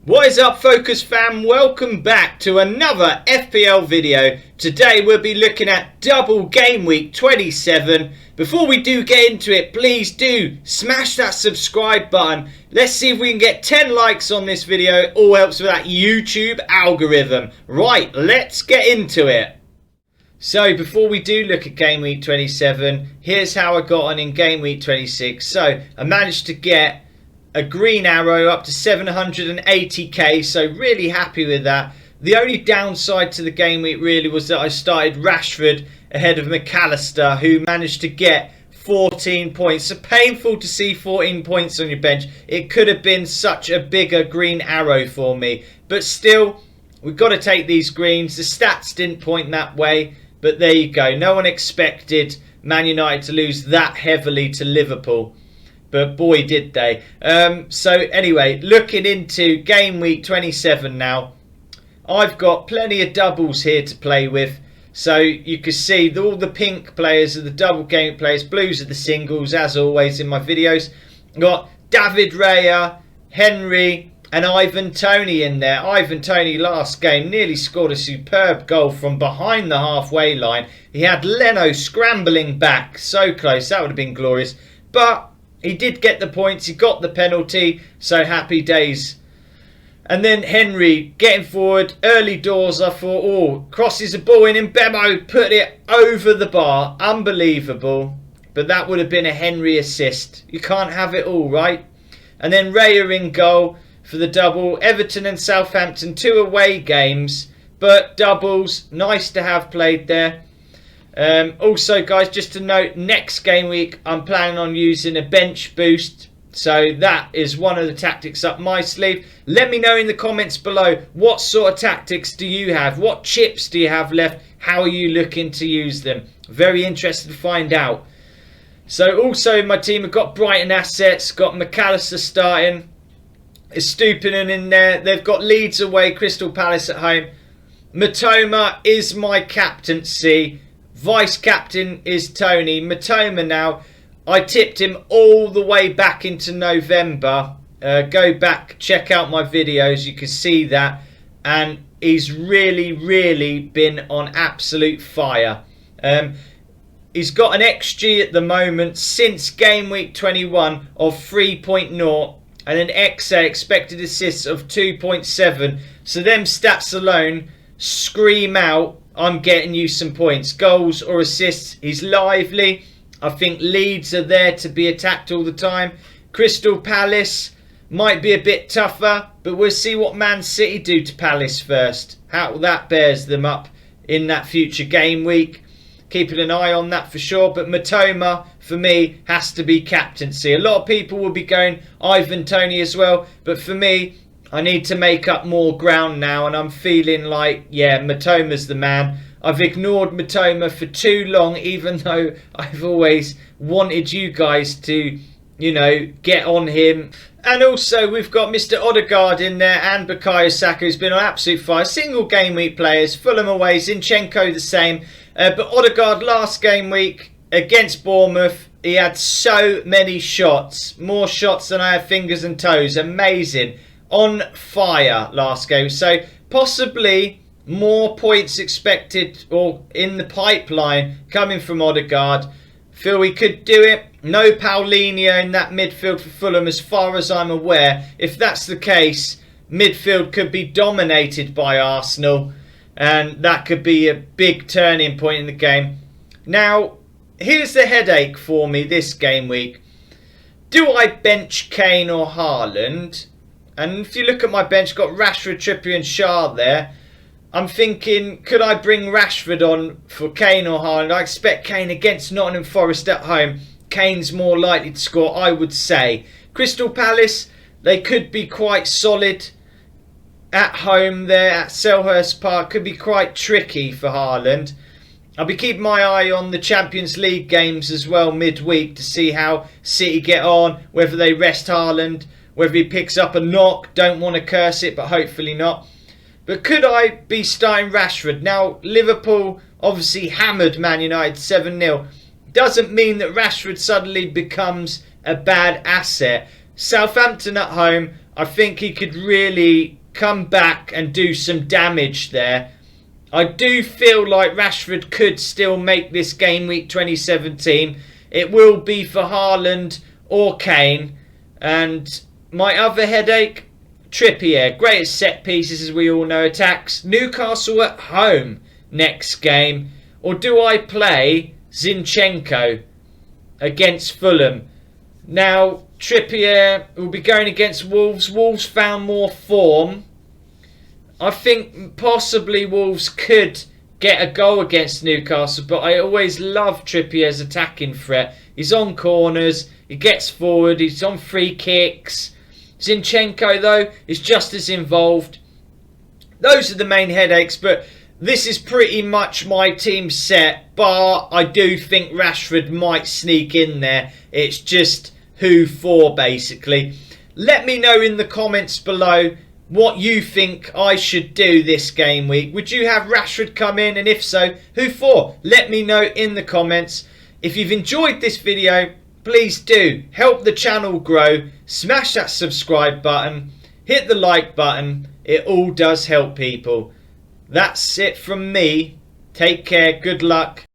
What is up, Focus fam? Welcome back to another FPL video. Today we'll be looking at double game week 27. Before we do get into it, please do smash that subscribe button. Let's see if we can get 10 likes on this video. All helps with that YouTube algorithm. Right, let's get into it. So before we do look at game week 27, here's how I got on in game week 26. So I managed to get a green arrow up to 780k, so really happy with that. The only downside to the game week really was that I started Rashford ahead of McAllister, who managed to get 14 points. So painful to see 14 points on your bench. It could have been such a bigger green arrow for me, but still, we've got to take these greens. The stats didn't point that way, but there you go. No one expected Man United to lose that heavily to Liverpool. But boy, did they. So anyway, looking into game week 27 now. I've got plenty of doubles here to play with. So you can see all the pink players are the double game players. Blues are the singles, as always in my videos. I've got David Raya, Henry and Ivan Toney in there. Ivan Toney last game nearly scored a superb goal from behind the halfway line. He had Leno scrambling back. So close. That would have been glorious. But he did get the points. He got the penalty. So happy days. And then Henry getting forward. Early doors. I thought, oh, crosses a ball in. And Bemo put it over the bar. Unbelievable. But that would have been a Henry assist. You can't have it all, right? And then Raya in goal for the double. Everton and Southampton. 2 away games. But doubles. Nice to have played there. Also guys, just to note, next game week I'm planning on using a bench boost, so that is one of the tactics up my sleeve. Let me know in the comments below, what sort of tactics do you have, what chips do you have left, how are you looking to use them? Very interested to find out. So also my team have got Brighton assets, got McAllister starting, Estupinan in there, they've got Leeds away, Crystal Palace at home. Matoma is my captaincy. Vice captain is Tony. Matoma now, I tipped him all the way back into November. Go back, check out my videos, you can see that. And he's really been on absolute fire. He's got an XG at the moment since game week 21 of 3.0 and an XA, expected assists, of 2.7. So them stats alone scream out, I'm getting you some points. Goals or assists. He's lively. I think Leeds are there to be attacked all the time. Crystal Palace might be a bit tougher, but we'll see what Man City do to Palace first. How that bears them up in that future game week. Keeping an eye on that for sure. But Matoma, for me, has to be captaincy. A lot of people will be going Ivan Toney as well. But for me, I need to make up more ground now, and I'm feeling like, yeah, Matoma's the man. I've ignored Matoma for too long, even though I've always wanted you guys to, you know, get on him. And also, we've got Mr. Odegaard in there and Bukayo Saka, who's been on absolute fire. Single game week players, Fulham away, Zinchenko the same. But Odegaard last game week against Bournemouth, he had so many shots. More shots than I have fingers and toes. Amazing. On fire last game, so possibly more points expected or in the pipeline coming from Odegaard. Feel we could do it. No Paulinho in that midfield for Fulham as far as I'm aware. If that's the case, midfield could be dominated by Arsenal, and that could be a big turning point in the game. Now, here's the headache for me this game week. Do I bench Kane or Haaland? And if you look at my bench, got Rashford, Trippier and Shah there. I'm thinking, could I bring Rashford on for Kane or Haaland? I expect Kane against Nottingham Forest at home. Kane's more likely to score, I would say. Crystal Palace, they could be quite solid at home there at Selhurst Park. Could be quite tricky for Haaland. I'll be keeping my eye on the Champions League games as well midweek to see how City get on, whether they rest Haaland, whether he picks up a knock. Don't want to curse it, but hopefully not. But could I be starting Rashford? Now, Liverpool obviously hammered Man United 7-0. Doesn't mean that Rashford suddenly becomes a bad asset. Southampton at home, I think he could really come back and do some damage there. I do feel like Rashford could still make this game week 27 team. It will be for Haaland or Kane. And my other headache, Trippier. Greatest set pieces, as we all know, attacks. Newcastle at home next game. Or do I play Zinchenko against Fulham? Now, Trippier will be going against Wolves. Wolves found more form. I think possibly Wolves could get a goal against Newcastle, but I always love Trippier's attacking threat. He's on corners, he gets forward, he's on free kicks. Zinchenko, though, is just as involved. Those are the main headaches, but this is pretty much my team set, but I do think Rashford might sneak in there. It's just who for, basically. Let me know in the comments below what you think I should do this game week. Would you have Rashford come in? And if so, who for? Let me know in the comments. If you've enjoyed this video, please do help the channel grow. Smash that subscribe button. Hit the like button. It all does help people. That's it from me. Take care. Good luck.